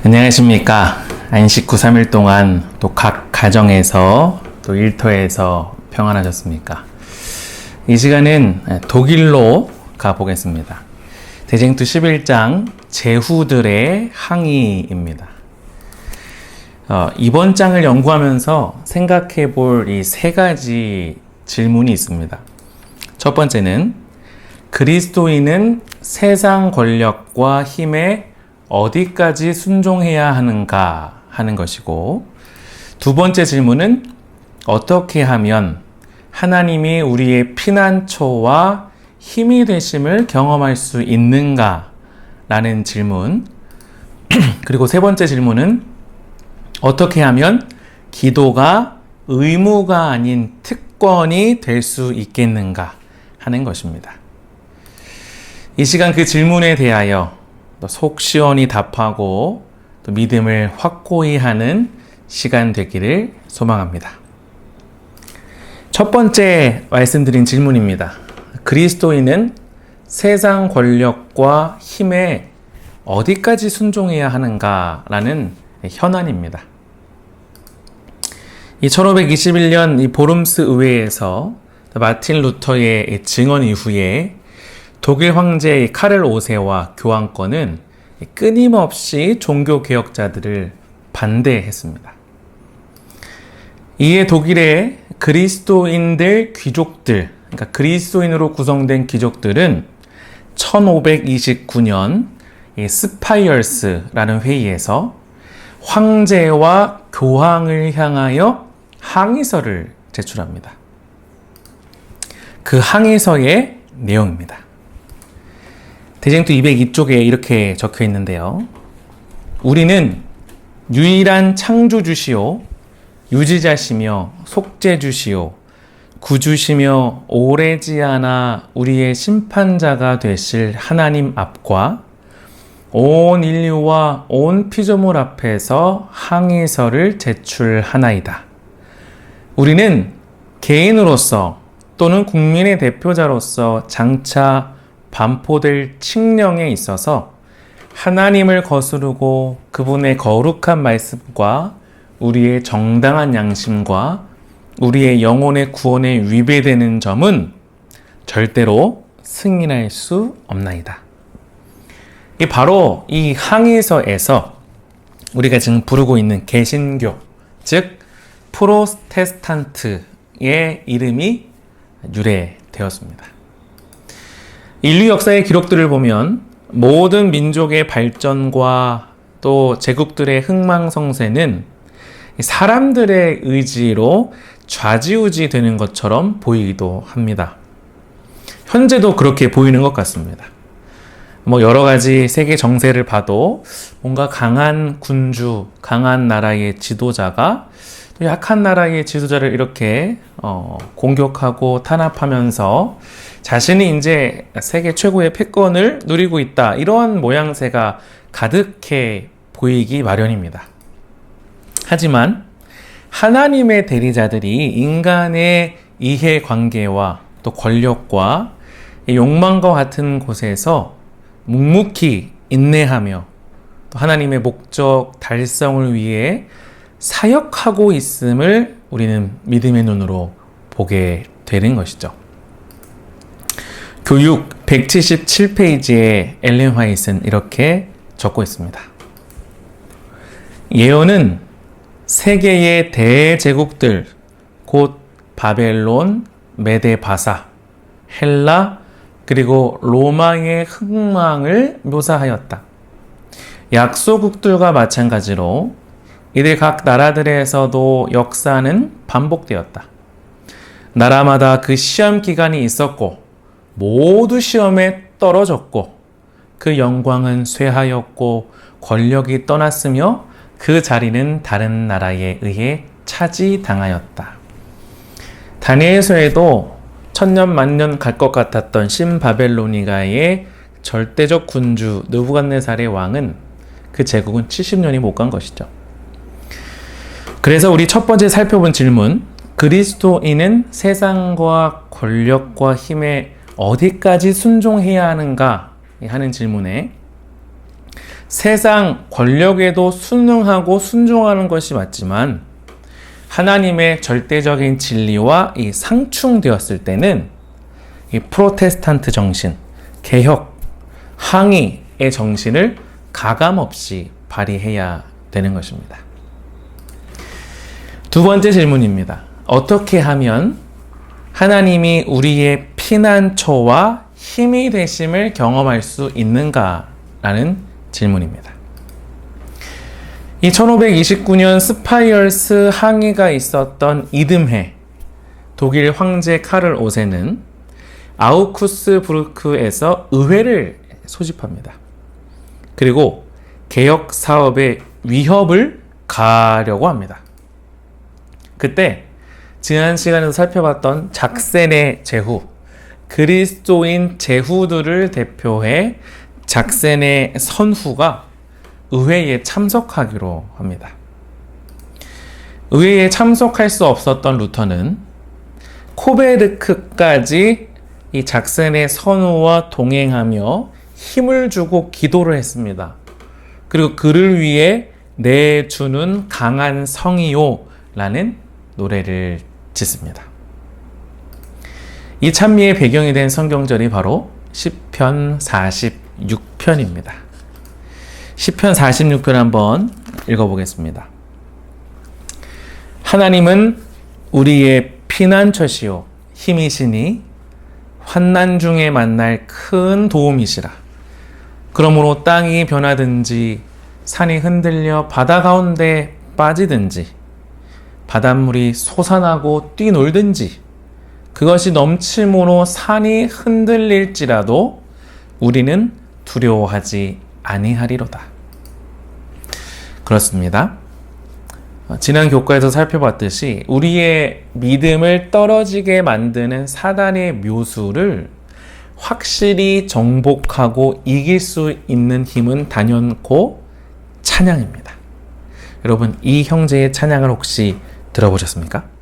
안녕하십니까. 안식 9-3일 동안 또 각 가정에서 또 일터에서 평안하셨습니까? 이 시간은 독일로 가보겠습니다. 대쟁투 11장 제후들의 항의입니다. 이번 장을 연구하면서 생각해 볼 이 세 가지 질문이 있습니다. 첫 번째는 그리스도인은 세상 권력과 힘에 어디까지 순종해야 하는가 하는 것이고, 두 번째 질문은 어떻게 하면 하나님이 우리의 피난처와 힘이 되심을 경험할 수 있는가 라는 질문, 그리고 세 번째 질문은 어떻게 하면 기도가 의무가 아닌 특권이 될 수 있겠는가 하는 것입니다. 이 시간 그 질문에 대하여 속 시원히 답하고 또 믿음을 확고히 하는 시간 되기를 소망합니다. 첫 번째 말씀드린 질문입니다. 그리스도인은 세상 권력과 힘에 어디까지 순종해야 하는가라는 현안입니다. 이 1521년 이 보름스 의회에서 마틴 루터의 증언 이후에 독일 황제 카를 5세와 교황권은 끊임없이 종교개혁자들을 반대했습니다. 이에 독일의 그리스도인들 귀족들, 그러니까 그리스도인으로 구성된 귀족들은 1529년 스파이얼스라는 회의에서 황제와 교황을 향하여 항의서를 제출합니다. 그 항의서의 내용입니다. 대쟁투 202쪽에 이렇게 적혀 있는데요. 우리는 유일한 창조주시오, 유지자시며 속죄주시오, 구주시며 오래지 않아 우리의 심판자가 되실 하나님 앞과 온 인류와 온 피조물 앞에서 항의서를 제출하나이다. 우리는 개인으로서 또는 국민의 대표자로서 장차 반포될 칙령에 있어서 하나님을 거스르고 그분의 거룩한 말씀과 우리의 정당한 양심과 우리의 영혼의 구원에 위배되는 점은 절대로 승인할 수 없나이다. 바로 이 항의서에서 우리가 지금 부르고 있는 개신교, 즉 프로테스탄트의 이름이 유래되었습니다. 인류 역사의 기록들을 보면 모든 민족의 발전과 또 제국들의 흥망성쇠는 사람들의 의지로 좌지우지 되는 것처럼 보이기도 합니다. 현재도 그렇게 보이는 것 같습니다. 여러 가지 세계 정세를 봐도 뭔가 강한 군주, 강한 나라의 지도자가 또 약한 나라의 지도자를 이렇게 공격하고 탄압하면서 자신이 이제 세계 최고의 패권을 누리고 있다, 이러한 모양새가 가득해 보이기 마련입니다. 하지만 하나님의 대리자들이 인간의 이해관계와 또 권력과 욕망과 같은 곳에서 묵묵히 인내하며 또 하나님의 목적 달성을 위해 사역하고 있음을 우리는 믿음의 눈으로 보게 되는 것이죠. 교육 177페이지에 엘렌 화이트는 이렇게 적고 있습니다. 예언은 세계의 대제국들, 곧 바벨론, 메데바사, 헬라, 그리고 로마의 흥망을 묘사하였다. 약소국들과 마찬가지로 이들 각 나라들에서도 역사는 반복되었다. 나라마다 그 시험 기간이 있었고 모두 시험에 떨어졌고 그 영광은 쇠하였고 권력이 떠났으며 그 자리는 다른 나라에 의해 차지당하였다. 다니엘서에도 천년 만년 갈 것 같았던 신바벨로니가의 절대적 군주 느부갓네살의 왕은 그 제국은 70년이 못 간 것이죠. 그래서 우리 첫 번째 살펴본 질문, 그리스도인은 세상과 권력과 힘에 어디까지 순종해야 하는가 하는 질문에 세상 권력에도 순응하고 순종하는 것이 맞지만 하나님의 절대적인 진리와 이 상충되었을 때는 이 프로테스탄트 정신, 개혁, 항의의 정신을 가감없이 발휘해야 되는 것입니다. 두 번째 질문입니다. 어떻게 하면 하나님이 우리의 피난처와 힘이 되심을 경험할 수 있는가라는 질문입니다. 이 1529년 스파이얼스 항의가 있었던 이듬해 독일 황제 카를 5세는 아우쿠스부르크에서 의회를 소집합니다. 그리고 개혁 사업의 위협을 가하려고 합니다. 그때 지난 시간에서 살펴봤던 작센의 제후, 그리스도인 제후들을 대표해 작센의 선후가 의회에 참석하기로 합니다. 의회에 참석할 수 없었던 루터는 코베르크까지 이 작센의 선후와 동행하며 힘을 주고 기도를 했습니다. 그리고 그를 위해 내주는 강한 성이요 라는 노래를 짓습니다. 이 찬미의 배경이 된 성경절이 바로 시편 46편입니다. 시편 46편 한번 읽어보겠습니다. 하나님은 우리의 피난처시요 힘이시니 환난 중에 만날 큰 도움이시라. 그러므로 땅이 변하든지 산이 흔들려 바다 가운데 빠지든지 바닷물이 솟아나고 뛰놀든지 그것이 넘침으로 산이 흔들릴지라도 우리는 두려워하지 아니하리로다. 그렇습니다. 지난 교과에서 살펴봤듯이 우리의 믿음을 떨어지게 만드는 사단의 묘수를 확실히 정복하고 이길 수 있는 힘은 단연코 찬양입니다. 여러분, 이 형제의 찬양을 혹시 들어보셨습니까?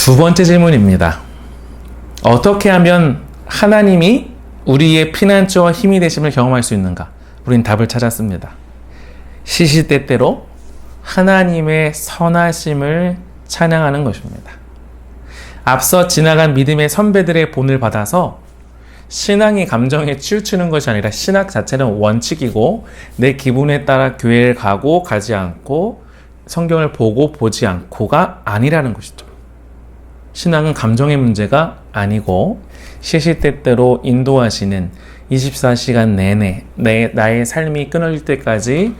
두 번째 질문입니다. 어떻게 하면 하나님이 우리의 피난처와 힘이 되심을 경험할 수 있는가? 우린 답을 찾았습니다. 시시때때로 하나님의 선하심을 찬양하는 것입니다. 앞서 지나간 믿음의 선배들의 본을 받아서 신앙이 감정에 치우치는 것이 아니라 신학 자체는 원칙이고 내 기분에 따라 교회를 가고 가지 않고 성경을 보고 보지 않고가 아니라는 것이죠. 신앙은 감정의 문제가 아니고 시시때때로 인도하시는 24시간 내내 나의 삶이 끊어질 때까지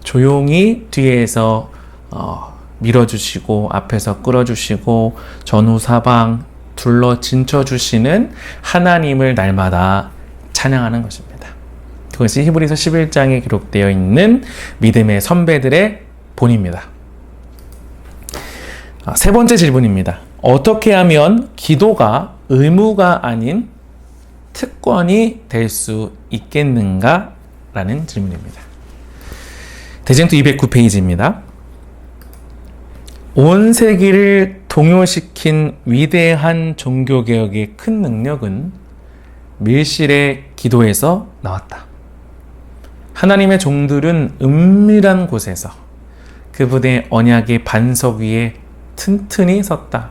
조용히 뒤에서 밀어주시고 앞에서 끌어주시고 전후 사방 둘러 진쳐주시는 하나님을 날마다 찬양하는 것입니다. 그것이 히브리서 11장에 기록되어 있는 믿음의 선배들의 본입니다. 세 번째 질문입니다. 어떻게 하면 기도가 의무가 아닌 특권이 될 수 있겠는가? 라는 질문입니다. 대쟁투 209페이지입니다. 온 세계를 동요시킨 위대한 종교개혁의 큰 능력은 밀실의 기도에서 나왔다. 하나님의 종들은 은밀한 곳에서 그분의 언약의 반석 위에 튼튼히 섰다.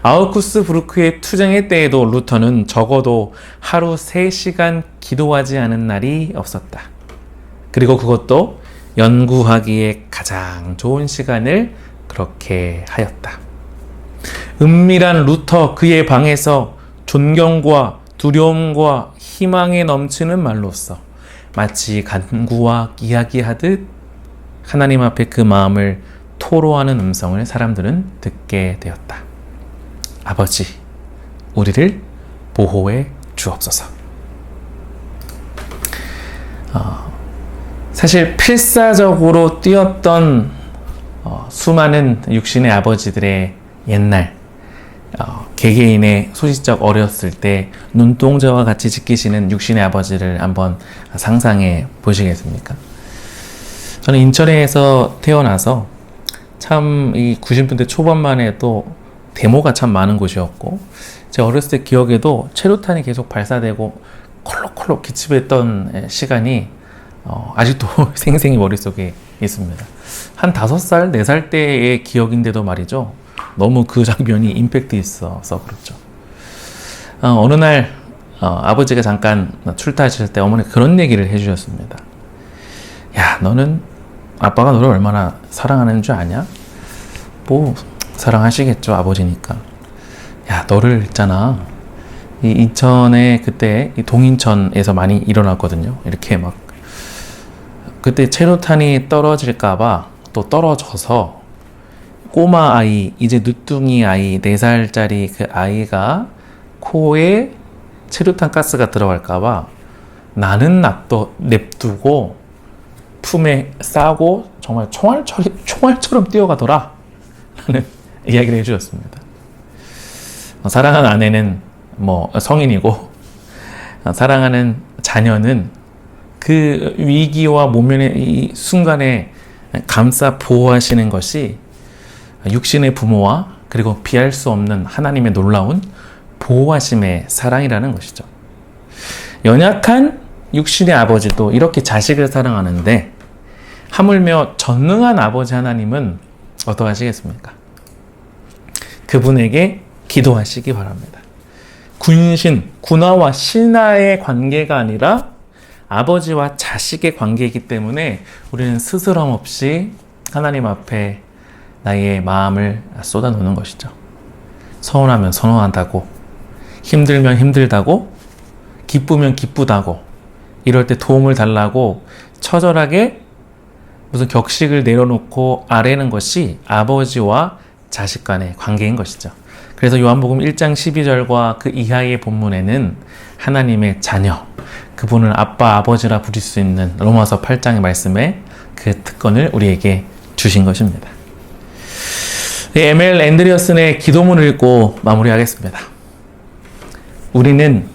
아우구스부르크의 투쟁의 때에도 루터는 적어도 하루 3시간 기도하지 않은 날이 없었다. 그리고 그것도 연구하기에 가장 좋은 시간을 그렇게 하였다. 은밀한 루터 그의 방에서 존경과 두려움과 희망에 넘치는 말로써 마치 간구와 이야기하듯 하나님 앞에 그 마음을 토로하는 음성을 사람들은 듣게 되었다. 아버지, 우리를 보호해 주옵소서. 사실 필사적으로 뛰었던 수많은 육신의 아버지들의 옛날 개개인의 소시적 어렸을 때 눈동자와 같이 지키시는 육신의 아버지를 한번 상상해 보시겠습니까? 저는 인천에서 태어나서 참 이 90년대 초반만 해도 데모가 참 많은 곳이었고 제 어렸을 때 기억에도 체류탄이 계속 발사되고 콜록콜록 기침했던 시간이 아직도 생생히 머릿속에 있습니다. 한 5살, 4살 때의 기억인데도 말이죠. 너무 그 장면이 임팩트 있어서 그렇죠. 어느 날 아버지가 잠깐 출타하실 때 어머니 그런 얘기를 해주셨습니다. 야, 너는 아빠가 너를 얼마나 사랑하는 줄 아냐? 뭐 사랑하시겠죠, 아버지니까. 야, 너를 있잖아. 이 인천에 그때 이 동인천에서 많이 일어났거든요. 이렇게 막 그때 체류탄이 떨어질까봐 또 떨어져서 꼬마 아이, 이제 늦둥이 아이 4살짜리 그 아이가 코에 체류탄 가스가 들어갈까봐 나는 냅두고 품에 싸고 정말 총알처럼 뛰어가더라 라는 이야기를 해주셨습니다. 사랑하는 아내는 뭐 성인이고 사랑하는 자녀는 그 위기와 모면의 이 순간에 감싸 보호하시는 것이 육신의 부모와 그리고 피할 수 없는 하나님의 놀라운 보호하심의 사랑이라는 것이죠. 연약한 육신의 아버지도 이렇게 자식을 사랑하는데 하물며 전능한 아버지 하나님은 어떠하시겠습니까? 그분에게 기도하시기 바랍니다. 군화와 신하의 관계가 아니라 아버지와 자식의 관계이기 때문에 우리는 스스럼 없이 하나님 앞에 나의 마음을 쏟아놓는 것이죠. 서운하면 서운하다고, 힘들면 힘들다고, 기쁘면 기쁘다고, 이럴 때 도움을 달라고 처절하게 무슨 격식을 내려놓고 아뢰는 것이 아버지와 자식 간의 관계인 것이죠. 그래서 요한복음 1장 12절과 그 이하의 본문에는 하나님의 자녀, 그분을 아빠, 아버지라 부릴 수 있는 로마서 8장의 말씀에 그 특권을 우리에게 주신 것입니다. M.L. 앤드리어슨의 기도문을 읽고 마무리하겠습니다. 우리는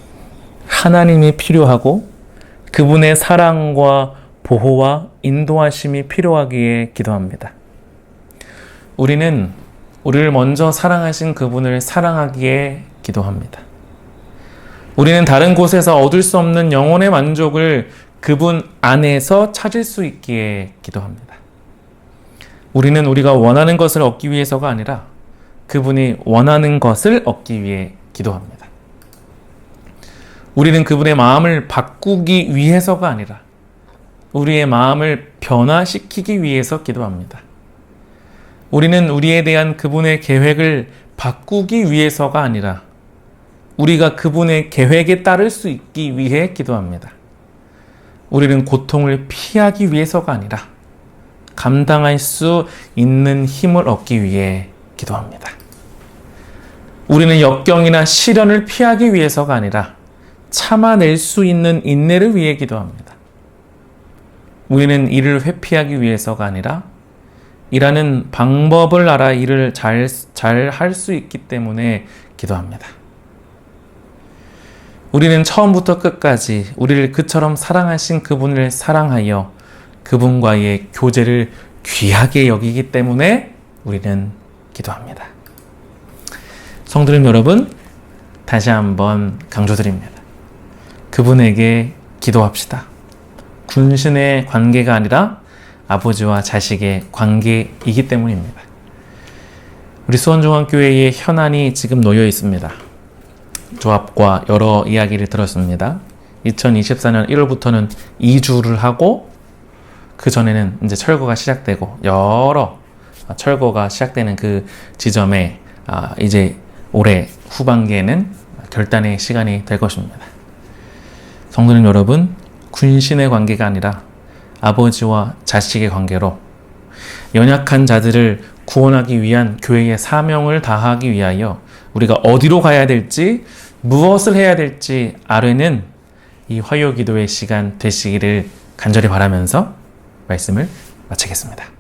하나님이 필요하고 그분의 사랑과 보호와 인도하심이 필요하기에 기도합니다. 우리는 우리를 먼저 사랑하신 그분을 사랑하기에 기도합니다. 우리는 다른 곳에서 얻을 수 없는 영혼의 만족을 그분 안에서 찾을 수 있기에 기도합니다. 우리는 우리가 원하는 것을 얻기 위해서가 아니라 그분이 원하는 것을 얻기 위해 기도합니다. 우리는 그분의 마음을 바꾸기 위해서가 아니라 우리의 마음을 변화시키기 위해서 기도합니다. 우리는 우리에 대한 그분의 계획을 바꾸기 위해서가 아니라 우리가 그분의 계획에 따를 수 있기 위해 기도합니다. 우리는 고통을 피하기 위해서가 아니라 감당할 수 있는 힘을 얻기 위해 기도합니다. 우리는 역경이나 시련을 피하기 위해서가 아니라 참아낼 수 있는 인내를 위해 기도합니다. 우리는 일을 회피하기 위해서가 아니라 일하는 방법을 알아 일을 잘 할 수 있기 때문에 기도합니다. 우리는 처음부터 끝까지 우리를 그처럼 사랑하신 그분을 사랑하여 그분과의 교제를 귀하게 여기기 때문에 우리는 기도합니다. 성도님 여러분, 다시 한번 강조드립니다. 그분에게 기도합시다. 군신의 관계가 아니라 아버지와 자식의 관계이기 때문입니다. 우리 수원중앙교회의 현안이 지금 놓여 있습니다. 조합과 여러 이야기를 들었습니다. 2024년 1월부터는 이주를 하고 그 전에는 이제 철거가 시작되고 여러 철거가 시작되는 그 지점에 이제 올해 후반기에는 결단의 시간이 될 것입니다. 성도님 여러분, 군신의 관계가 아니라 아버지와 자식의 관계로 연약한 자들을 구원하기 위한 교회의 사명을 다하기 위하여 우리가 어디로 가야 될지 무엇을 해야 될지 아뢰는 이 화요 기도의 시간 되시기를 간절히 바라면서 말씀을 마치겠습니다.